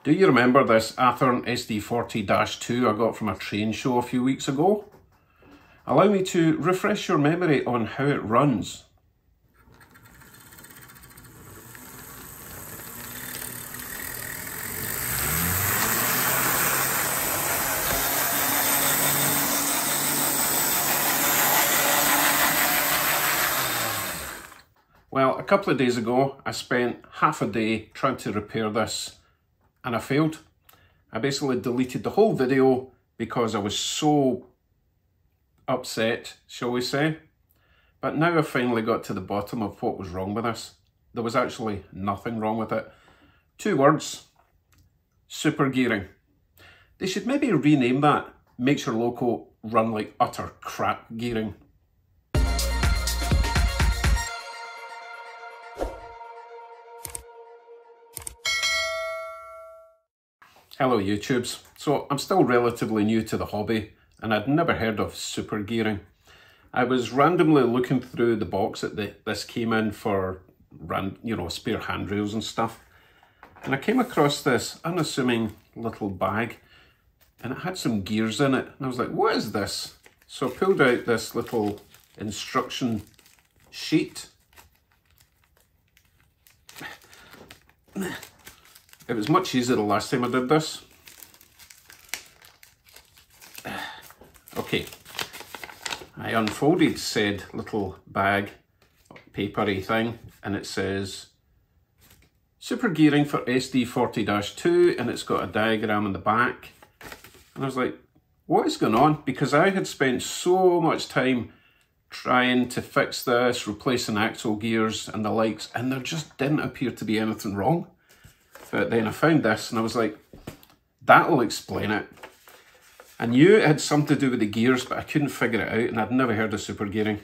Do you remember this Athearn SD40-2 I got from a train show a few weeks ago? Allow me to refresh your memory on how it runs. Well, a couple of days ago, I spent half a day trying to repair this and I failed. I basically deleted the whole video because I was so upset, shall we say. But now I finally got to the bottom of what was wrong with this. There was actually nothing wrong with it. 2 words: super gearing. They should maybe rename that, makes your loco run like utter crap gearing. Hello YouTubes. So I'm still relatively new to the hobby and I'd never heard of super gearing. I was randomly looking through the box that this came in for, spare handrails and stuff. And I came across this unassuming little bag and it had some gears in it. And I was like, what is this? So I pulled out this little instruction sheet. It was much easier the last time I did this. Okay, I unfolded said little bag, papery thing, and it says super gearing for SD40-2, and it's got a diagram in the back. And I was like, what is going on? Because I had spent so much time trying to fix this, replacing axle gears and the likes, and there just didn't appear to be anything wrong. But then I found this and I was like, that'll explain it. I knew it had something to do with the gears, but I couldn't figure it out, and I'd never heard of super gearing.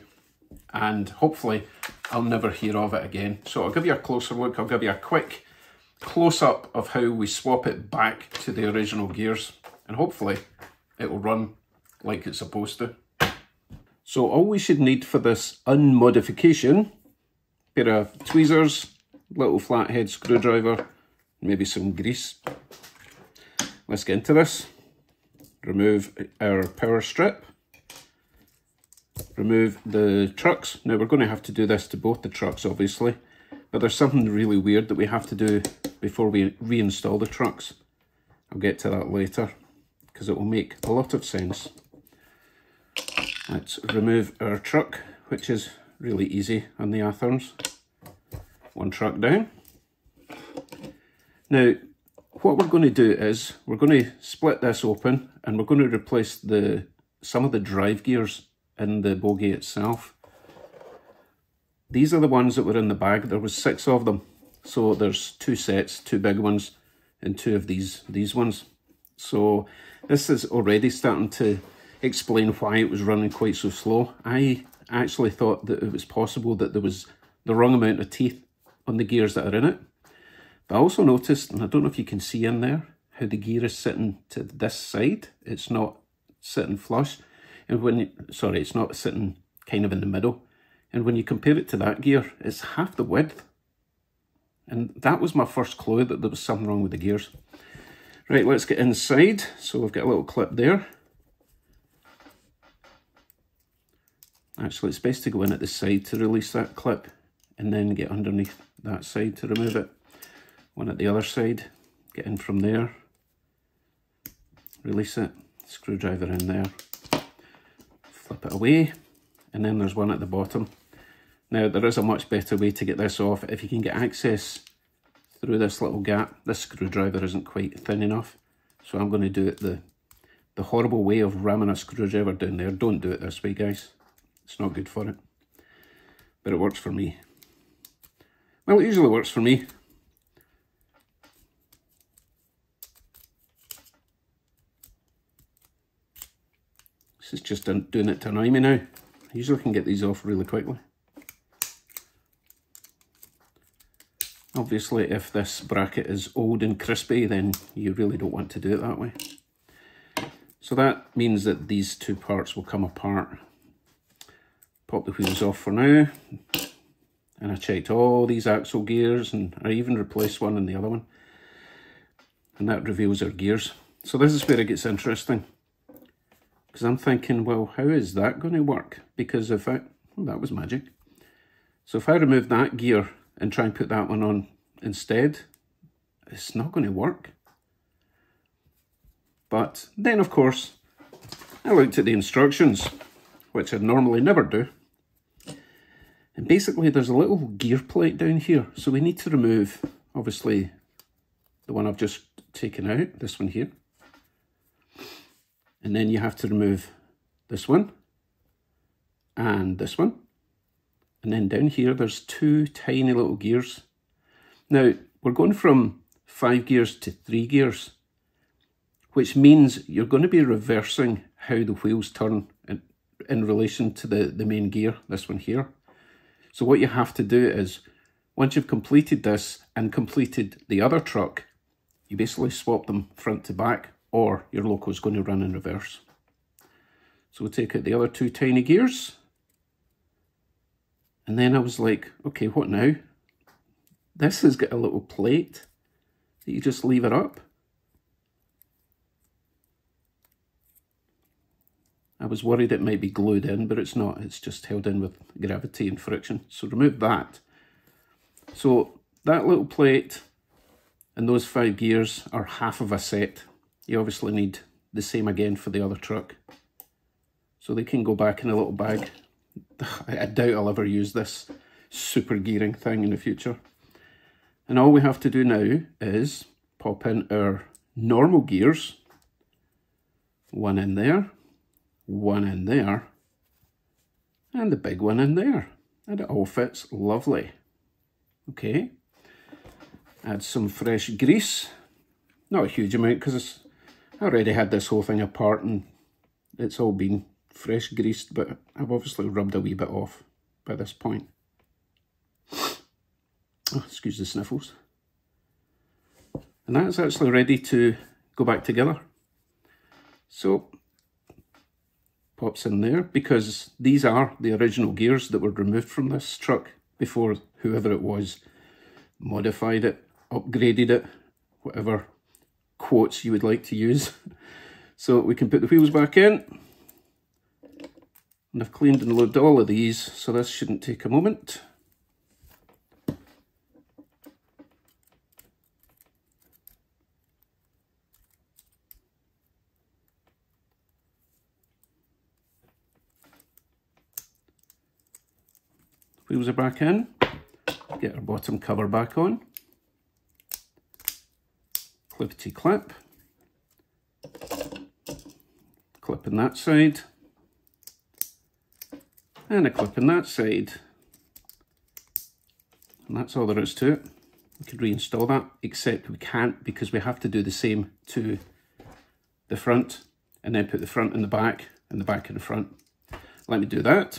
And hopefully I'll never hear of it again. So I'll give you a closer look. I'll give you a quick close-up of how we swap it back to the original gears. And hopefully it will run like it's supposed to. So all we should need for this unmodification, pair of tweezers, little flathead screwdriver, maybe some grease. Let's get into this. Remove our power strip. Remove the trucks. Now we're going to have to do this to both the trucks obviously, but there's something really weird that we have to do before we reinstall the trucks. I'll get to that later because it will make a lot of sense. Let's remove our truck, which is really easy on the Athearns. One truck down. Now, what we're going to do is we're going to split this open and we're going to replace some of the drive gears in the bogie itself. These are the ones that were in the bag. There was 6 of them. So there's 2 sets, 2 big ones and 2 of these ones. So this is already starting to explain why it was running quite so slow. I actually thought that it was possible that there was the wrong amount of teeth on the gears that are in it. But I also noticed, and I don't know if you can see in there, how the gear is sitting to this side. It's not sitting flush. And it's not sitting kind of in the middle. And when you compare it to that gear, it's half the width. And that was my first clue that there was something wrong with the gears. Right, let's get inside. So we've got a little clip there. Actually, it's best to go in at the side to release that clip and then get underneath that side to remove it. One at the other side, get in from there, release it, screwdriver in there, flip it away, and then there's one at the bottom. Now there is a much better way to get this off. If you can get access through this little gap, this screwdriver isn't quite thin enough, so I'm going to do it the horrible way of ramming a screwdriver down there. Don't do it this way, guys. It's not good for it, but it works for me. Well, it usually works for me. This is just doing it to annoy me now. I usually can get these off really quickly. Obviously, if this bracket is old and crispy, then you really don't want to do it that way. So that means that these 2 parts will come apart. Pop the wheels off for now. And I checked all these axle gears and I even replaced one in the other one. and that reveals our gears. So this is where it gets interesting, because I'm thinking, well, how is that going to work? Because if I, well, that was magic. So if I remove that gear and try and put that one on instead, it's not going to work. But then, of course, I looked at the instructions, which I'd normally never do. And basically there's a little gear plate down here. So we need to remove, obviously, the one I've just taken out, this one here. And then you have to remove this one and this one. And then down here, there's two tiny little gears. Now, we're going from 5 gears to 3 gears, which means you're going to be reversing how the wheels turn in relation to the main gear, this one here. So what you have to do is, once you've completed this and completed the other truck, you basically swap them front to back, or your loco is going to run in reverse. So we'll take out the other 2 tiny gears. And then I was like, okay, what now? This has got a little plate that you just lever up. I was worried it might be glued in, but it's not. It's just held in with gravity and friction. So remove that. So that little plate and those 5 gears are half of a set. You obviously need the same again for the other truck. So they can go back in a little bag. I doubt I'll ever use this super gearing thing in the future. And all we have to do now is pop in our normal gears. One in there. One in there, and the big one in there, and it all fits lovely. Okay, add some fresh grease, not a huge amount because I already had this whole thing apart and it's all been fresh greased, but I've obviously rubbed a wee bit off by this point. Oh, excuse the sniffles. And that's actually ready to go back together. So pops in there, because these are the original gears that were removed from this truck before whoever it was modified it, upgraded it, whatever quotes you would like to use. So we can put the wheels back in. And I've cleaned and loaded all of these, so this shouldn't take a moment. Wheels are back in, get our bottom cover back on, clippity clip, clip on that side, and a clip on that side. And that's all there is to it. We could reinstall that, except we can't because we have to do the same to the front, and then put the front in the back and the back in the front. Let me do that.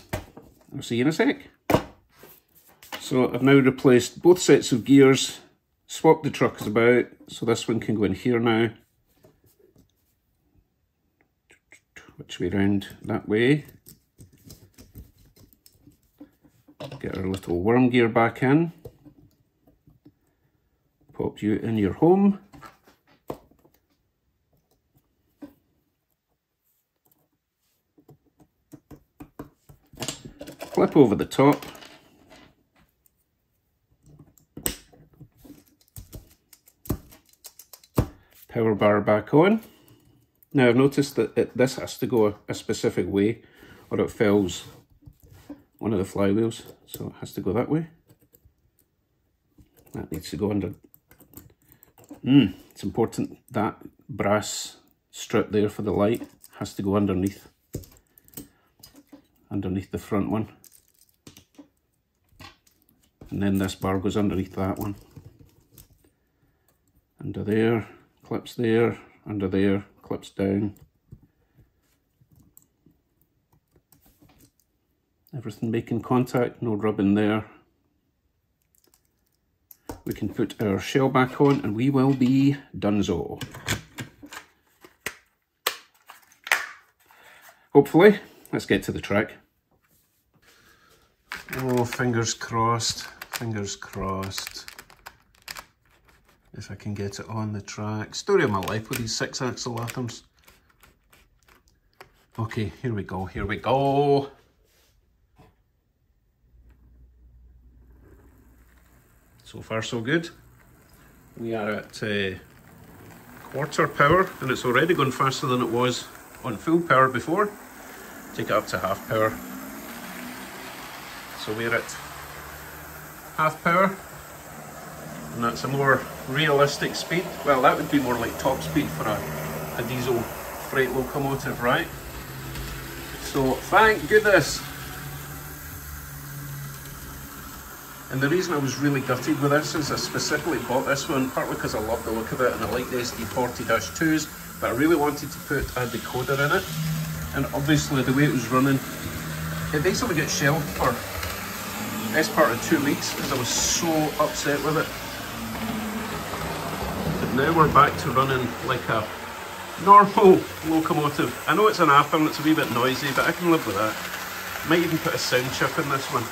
I'll see you in a sec. So I've now replaced both sets of gears, swapped the trucks about, so this one can go in here now. Which way round? That way. Get our little worm gear back in. Pop you in your home. Flip over the top. Power bar back on. Now I've noticed that this has to go a specific way or it fails one of the flywheels, so it has to go that way. That needs to go under. It's important that brass strip there for the light has to go underneath the front one, and then this bar goes underneath that one. Under there, clips there, under there, clips down. Everything making contact, no rubbing there. We can put our shell back on and we will be donezo. Hopefully. Let's get to the track. Oh, fingers crossed, fingers crossed. if I can get it on the track. Story of my life with these 6-axle Athearns. Okay, here we go, here we go. So far so good. We are at quarter power, and it's already gone faster than it was on full power before. Take it up to half power. So we're at half power, and that's a more realistic speed. Well, that would be more like top speed for a diesel freight locomotive, right? So thank goodness. And the reason I was really gutted with this is I specifically bought this one partly because I love the look of it and I like the SD40-2s, but I really wanted to put a decoder in it. And obviously the way it was running, it basically got shelved for the best part of 2 weeks because I was so upset with it. But now we're back to running like a normal locomotive. I know it's an Athearn, it's a wee bit noisy, but I can live with that. Might even put a sound chip in this one.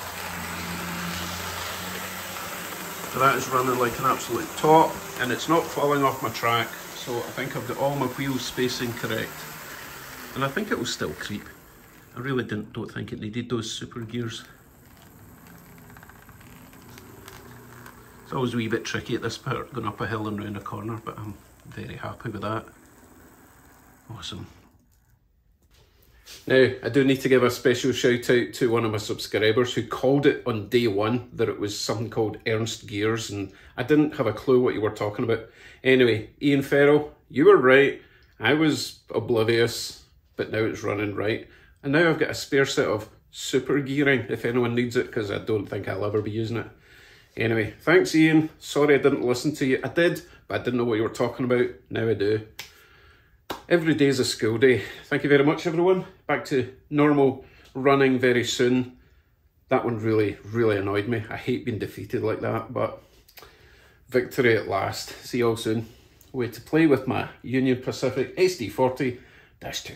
So that is running like an absolute top, and it's not falling off my track, so I think I've got all my wheel spacing correct. And I think it will still creep. I really don't think it needed those super gears. It's always a wee bit tricky at this part, going up a hill and round a corner, but I'm very happy with that. Awesome. Now, I do need to give a special shout out to one of my subscribers who called it on day one that it was something called Ernst gears, and I didn't have a clue what you were talking about. Anyway, Ian Farrell, you were right. I was oblivious, but now it's running right. And now I've got a spare set of super gearing if anyone needs it, because I don't think I'll ever be using it. Anyway, thanks Ian. Sorry I didn't listen to you. I did, but I didn't know what you were talking about. Now I do. Every day is a school day. Thank you very much, everyone. Back to normal running very soon. That one really, really annoyed me. I hate being defeated like that, but victory at last. See you all soon. Way to play with my Union Pacific SD40-2.